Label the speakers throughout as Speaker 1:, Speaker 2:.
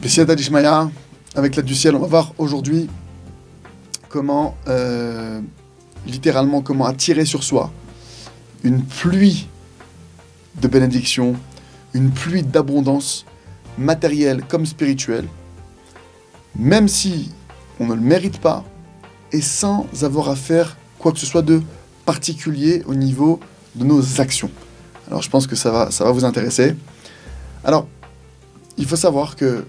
Speaker 1: B'siyata d'Ishmaya, avec l'aide du ciel, on va voir aujourd'hui comment, littéralement, comment attirer sur soi une pluie de bénédiction, une pluie d'abondance, matérielle comme spirituelle, même si on ne le mérite pas, et sans avoir à faire quoi que ce soit de particulier au niveau de nos actions. Alors je pense que ça va vous intéresser. Alors, il faut savoir que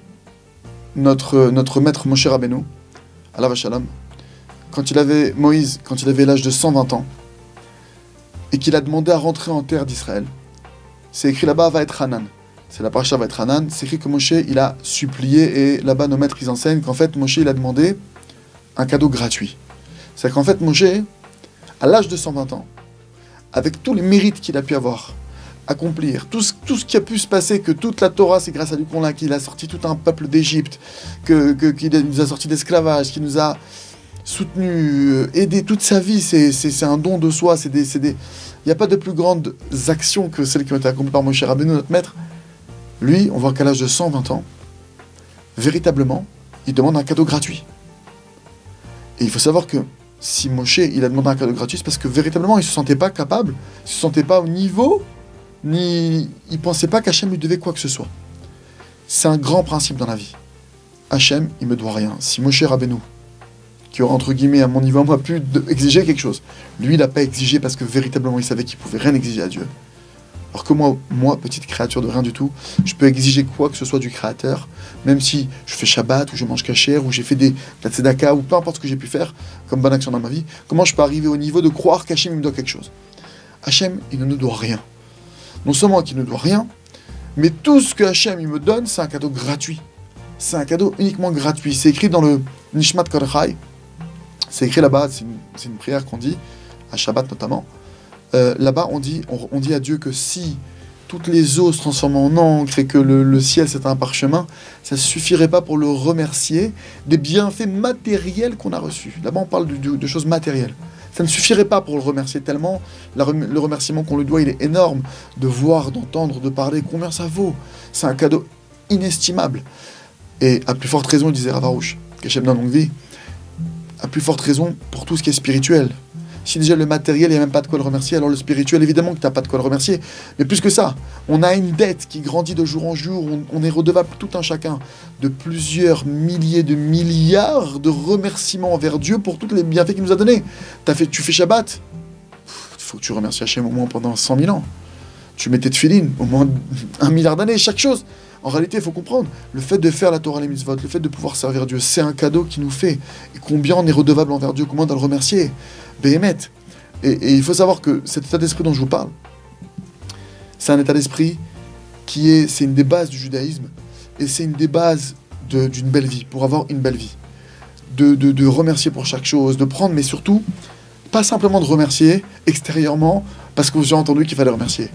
Speaker 1: notre maître Moshe Rabbeinu, alav shalom, quand il avait l'âge de 120 ans, et qu'il a demandé à rentrer en terre d'Israël, c'est écrit là-bas, va être Hanan. C'est la paracha va être Hanan, c'est écrit que Moshe, il a supplié, et là-bas nos maîtres, ils enseignent qu'en fait, Moshe, il a demandé un cadeau gratuit. C'est qu'en fait, Moshe, à l'âge de 120 ans, avec tous les mérites qu'il a pu avoir, accomplir, tout ce qui a pu se passer, que toute la Torah, c'est grâce à lui qu'il a sorti tout un peuple d'Égypte, qu'il nous a sorti d'esclavage, qu'il nous a soutenu, aidé toute sa vie, c'est un don de soi, il n'y a pas de plus grandes actions que celles qui ont été accomplies par Moshe Rabbeinu, notre maître. Lui, on voit qu'à l'âge de 120 ans, véritablement, il demande un cadeau gratuit. Et il faut savoir que si Moshe, il a demandé un cadeau gratuit, c'est parce que véritablement, il ne se sentait pas capable, il ne se sentait pas au niveau, ni il ne pensait pas qu'Hachem lui devait quoi que ce soit. C'est un grand principe dans la vie. Hachem, il me doit rien. Si Moshe Rabbeinu, qui aurait entre guillemets à mon niveau, moi pu exiger quelque chose, lui, il n'a pas exigé parce que véritablement, il savait qu'il ne pouvait rien exiger à Dieu. Alors que moi, petite créature de rien du tout, je peux exiger quoi que ce soit du Créateur, même si je fais Shabbat, ou je mange kasher, ou j'ai fait de la tzedaka, ou peu importe ce que j'ai pu faire comme bonne action dans ma vie, comment je peux arriver au niveau de croire qu'Hachem me doit quelque chose? Hachem, il ne nous doit rien. Non seulement qu'il ne doit rien, mais tout ce que Hachem il me donne, c'est un cadeau gratuit. C'est un cadeau uniquement gratuit. C'est écrit dans le Nishmat Kol Chai. C'est écrit là-bas, c'est une prière qu'on dit, à Shabbat notamment. Là-bas, on dit à Dieu que si toutes les eaux se transforment en encre et que le ciel c'est un parchemin, ça ne suffirait pas pour le remercier des bienfaits matériels qu'on a reçus. Là-bas, on parle de choses matérielles. Ça ne suffirait pas pour le remercier tellement, le remerciement qu'on lui doit, il est énorme. De voir, d'entendre, de parler, combien ça vaut. C'est un cadeau inestimable. Et à plus forte raison, il disait Rav Arush, qu'Hachem donne longue vie, à plus forte raison pour tout ce qui est spirituel. Si déjà le matériel, il n'y a même pas de quoi le remercier, alors le spirituel, évidemment que tu n'as pas de quoi le remercier. Mais plus que ça, on a une dette qui grandit de jour en jour, on est redevable tout un chacun de plusieurs milliers de milliards de remerciements envers Dieu pour tous les bienfaits qu'il nous a donnés. Tu fais Shabbat, il faut que tu remercies Hachem au moins pendant 100 000 ans. Tu mets tes tefilines, au moins 1 milliard d'années, chaque chose. En réalité, il faut comprendre, le fait de faire la Torah, les mitzvot, le fait de pouvoir servir Dieu, c'est un cadeau qu'il nous fait. Et combien on est redevable envers Dieu, comment on doit le remercier. Béhémet. Et il faut savoir que cet état d'esprit dont je vous parle, c'est un état d'esprit c'est une des bases du judaïsme, et c'est une des bases d'une belle vie, pour avoir une belle vie. De remercier pour chaque chose, de prendre, mais surtout, pas simplement de remercier extérieurement, parce que j'ai entendu qu'il fallait remercier.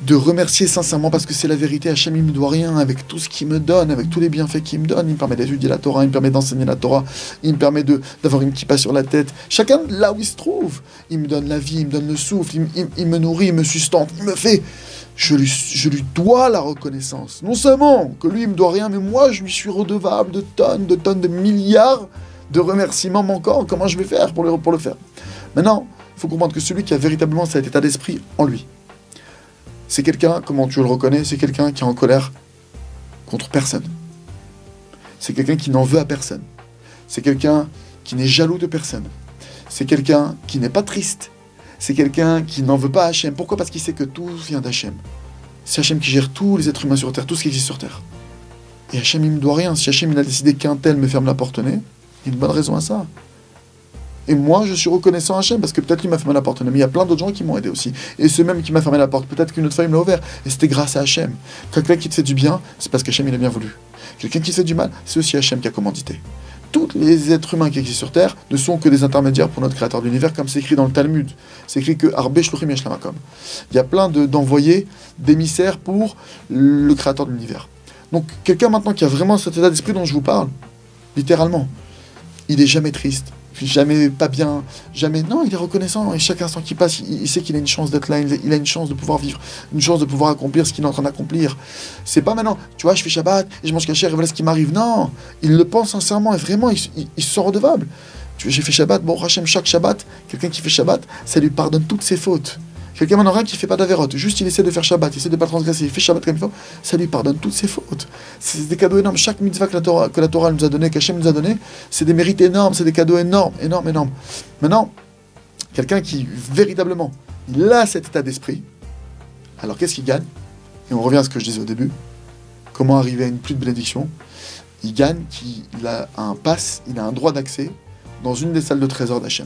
Speaker 1: De remercier sincèrement parce que c'est la vérité. Hachem, il ne me doit rien avec tout ce qu'il me donne, avec tous les bienfaits qu'il me donne. Il me permet d'étudier la Torah, il me permet d'enseigner la Torah, il me permet d'avoir une kippa sur la tête. Chacun là où il se trouve. Il me donne la vie, il me donne le souffle, il me nourrit, il me sustente, il me fait. Je lui dois la reconnaissance. Non seulement que lui, il me doit rien, mais moi, je lui suis redevable de tonnes, de milliards de remerciements manquants. Comment je vais faire pour le faire? Maintenant, il faut comprendre que celui qui a véritablement cet état d'esprit en lui, c'est quelqu'un, comment tu le reconnais, c'est quelqu'un qui est en colère contre personne. C'est quelqu'un qui n'en veut à personne. C'est quelqu'un qui n'est jaloux de personne. C'est quelqu'un qui n'est pas triste. C'est quelqu'un qui n'en veut pas à Hachem. Pourquoi? Parce qu'il sait que tout vient d'Hachem. C'est Hachem qui gère tous les êtres humains sur Terre, tout ce qui existe sur Terre. Et Hachem, il ne me doit rien. Si Hachem, il a décidé qu'un tel me ferme la porte au nez, il y a une bonne raison à ça. Et moi, je suis reconnaissant à Hachem, parce que peut-être qu'il m'a fermé la porte. Mais il y a plein d'autres gens qui m'ont aidé aussi. Et ce même qui m'a fermé la porte, peut-être qu'une autre fois, il me l'a ouvert. Et c'était grâce à Hachem. Quelqu'un qui te fait du bien, c'est parce qu'Hachem, il a bien voulu. Quelqu'un qui te fait du mal, c'est aussi Hachem qui a commandité. Tous les êtres humains qui existent sur Terre ne sont que des intermédiaires pour notre Créateur de l'univers, comme c'est écrit dans le Talmud. C'est écrit que Arbe Shluchim Yesh Lamakom. Il y a plein d'envoyés, d'émissaires pour le Créateur de l'univers. Donc, quelqu'un maintenant qui a vraiment cet état d'esprit dont je vous parle, littéralement, il n'est jamais triste. jamais pas bien, jamais... Non, il est reconnaissant, et chaque instant qui passe, il sait qu'il a une chance d'être là, il a une chance de pouvoir vivre, une chance de pouvoir accomplir ce qu'il est en train d'accomplir. C'est pas maintenant, tu vois, je fais Shabbat, et je mange kasher, et voilà ce qui m'arrive. Non, il le pense sincèrement, et vraiment, il se sent redevable. Tu vois, j'ai fait Shabbat, bon, Hachem, chaque Shabbat, quelqu'un qui fait Shabbat, ça lui pardonne toutes ses fautes. Quelqu'un maintenant qui fait pas d'avérote, juste il essaie de faire Shabbat, il essaie de pas transgresser, il fait Shabbat comme il faut, ça lui pardonne toutes ses fautes. C'est des cadeaux énormes. Chaque mitzvah que la Torah nous a donné, qu'Hachem nous a donné, c'est des mérites énormes, c'est des cadeaux énormes, énormes, énormes. Maintenant, quelqu'un qui véritablement, il a cet état d'esprit, alors qu'est-ce qu'il gagne? Et on revient à ce que je disais au début. Comment arriver à une plus de bénédiction? Il gagne qu'il a un pass, il a un droit d'accès dans une des salles de trésor d'Hachem.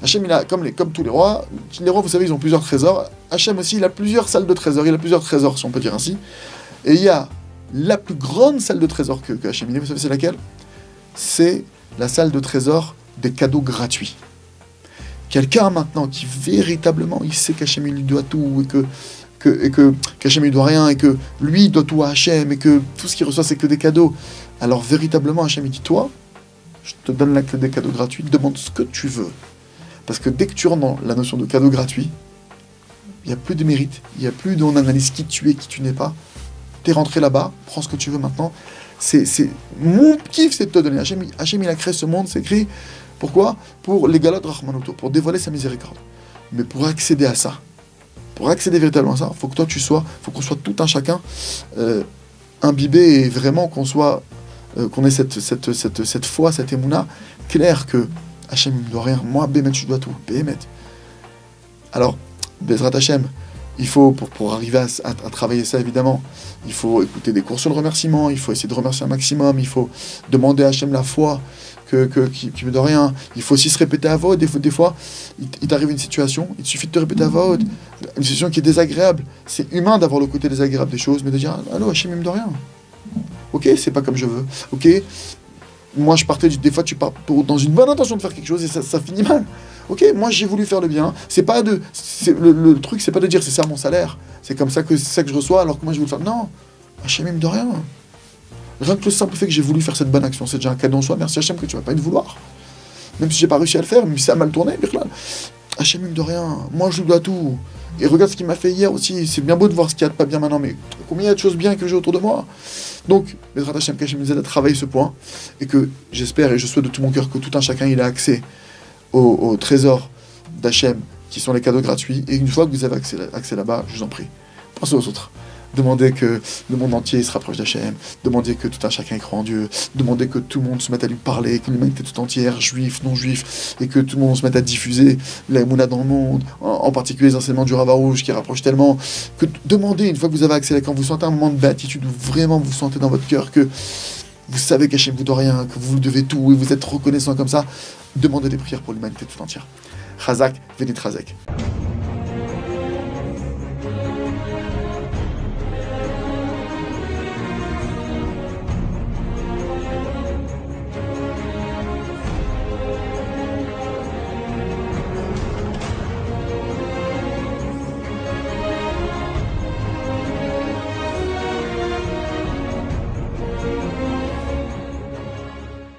Speaker 1: Hachem, il a, comme tous les rois, vous savez, ils ont plusieurs trésors. Hachem aussi, il a plusieurs salles de trésor, il a plusieurs trésors, si on peut dire ainsi. Et il y a la plus grande salle de trésor que Hachem, vous savez c'est laquelle? C'est la salle de trésor des cadeaux gratuits. Quelqu'un maintenant qui véritablement, il sait qu'Hachem il lui doit tout, et qu'Hachem il doit rien, et que lui il doit tout à Hachem, et que tout ce qu'il reçoit c'est que des cadeaux. Alors véritablement, Hachem il dit, toi, je te donne la clé des cadeaux gratuits, demande ce que tu veux. Parce que dès que tu rentres dans la notion de cadeau gratuit, il n'y a plus de mérite, il n'y a plus d'on analyse qui tu es, qui tu n'es pas. Tu es rentré là-bas, prends ce que tu veux maintenant. Mon kiff, c'est de te donner. Hachem, il a créé ce monde, c'est écrit. Pourquoi? Pour les galotes Rahmanoto, pour dévoiler sa miséricorde. Mais pour accéder à ça, pour accéder véritablement à ça, il faut que toi faut qu'on soit tout un chacun imbibé et vraiment qu'on ait cette foi, cette émouna claire que Hachem il ne doit rien, moi Bémet je dois tout, Bémet. Alors, Bezrat Hachem, il faut, pour arriver à travailler ça évidemment, il faut écouter des cours sur le remerciement, il faut essayer de remercier un maximum, il faut demander à Hachem la foi qui ne doit rien, il faut aussi se répéter à voix, des fois il t'arrive une situation, il te suffit de te répéter à voix haute, une situation qui est désagréable, c'est humain d'avoir le côté désagréable des choses, mais de dire, allô Hachem il me doit rien. Ok, c'est pas comme je veux. Ok, moi je partais, des fois tu pars dans une bonne intention de faire quelque chose et ça finit mal. Ok, moi j'ai voulu faire le bien. Le truc, c'est pas de dire c'est ça mon salaire. C'est comme ça que je reçois alors que moi je veux le faire. Non, Hachem il me doit rien. Rien que le simple fait que j'ai voulu faire cette bonne action, c'est déjà un cadeau en soi. Merci Hachem que tu vas pas y vouloir. Même si j'ai pas réussi à le faire, même si ça a mal tourné, Hachem il me doit rien. Moi je lui dois tout. Et regarde ce qu'il m'a fait hier aussi. C'est bien beau de voir ce qu'il y a de pas bien maintenant, mais combien il y a de choses bien que j'ai autour de moi. Donc, Bezrat Hachem, qu'Hachem nous aide à travailler ce point, et que j'espère et je souhaite de tout mon cœur que tout un chacun il a accès au trésor d'Hachem, qui sont les cadeaux gratuits. Et une fois que vous avez accès là-bas, je vous en prie, pensez aux autres. Demandez que le monde entier se rapproche d'Hachem, demandez que tout un chacun y croit en Dieu, demandez que tout le monde se mette à lui parler, que l'humanité tout entière, juifs, non-juifs, et que tout le monde se mette à diffuser la Emouna dans le monde, en particulier les enseignements du Rav Arouche qui rapprochent tellement, que demandez, une fois que vous avez accès là, quand vous sentez un moment de béatitude, où vraiment vous sentez dans votre cœur que vous savez qu'Hachem vous doit rien, que vous devez tout, et vous êtes reconnaissant comme ça, demandez des prières pour l'humanité tout entière. Chazak, Vénit Chazek.